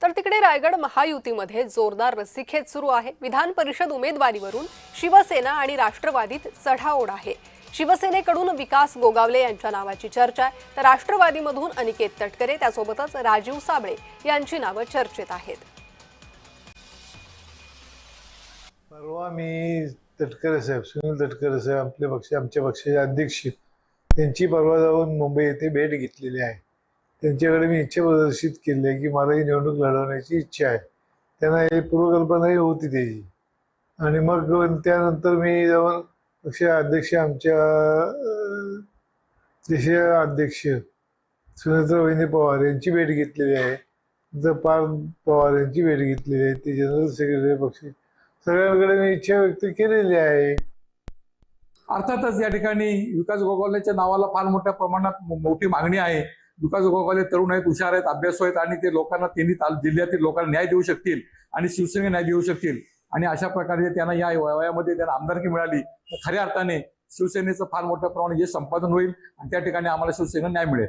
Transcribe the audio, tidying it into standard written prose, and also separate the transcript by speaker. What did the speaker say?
Speaker 1: तर तिकडे रायगड महायुतीमध्ये जोरदार रस्सीखेच सुरू आहे। विधान परिषद उमेदवारीवरून शिवसेना आणि राष्ट्रवादीत चढाओढ आहे। शिवसेनेकडून विकास गोगावले यांच्या नावाची चर्चा आहे, तर राष्ट्रवादीमधून अनिकेत तटकरे त्यासोबतच राजीव साबळे यांची नावं चर्चेत आहेत।
Speaker 2: परवा मी तटकरे साहेब, सुनील तटकरे साहेब आमच्या पक्षाचे अध्यक्ष, त्यांची परवा जाऊन मुंबई येथे भेट घेतलेली आहे। त्यांच्याकडे मी इच्छा प्रदर्शित केली आहे की मला ही निवडणूक लढवण्याची इच्छा आहे। त्यांना ही पूर्वकल्पनाही होती त्याची, आणि मग त्यानंतर मी जाऊन पक्ष अध्यक्ष आमच्या देशीय अध्यक्ष सुनेत्रा वहिनी पवार यांची भेट घेतलेली आहे। नंतर पार्थ पवार यांची भेट घेतलेली आहे, ते जनरल सेक्रेटरी पक्ष, सगळ्यांकडे मी इच्छा व्यक्त केलेली आहे।
Speaker 3: अर्थातच या ठिकाणी विकास गोगावलेच्या नावाला फार मोठ्या प्रमाणात मोठी मागणी आहे। विकास गोगावले तरुण आहेत, हुशार आहेत, अभ्यासू आहेत आणि ते लोकांना तिन्ही जिल्ह्यातील लोकांना न्याय देऊ शकतील आणि शिवसेनेला न्याय देऊ शकतील। आणि अशा प्रकारे त्यांना या वयामध्ये त्यांना आमदारकी मिळाली तर खऱ्या अर्थाने शिवसेनेचं फार मोठ्या प्रमाणात जे संपादन होईल आणि त्या ठिकाणी आम्हाला शिवसेनेला न्याय मिळेल।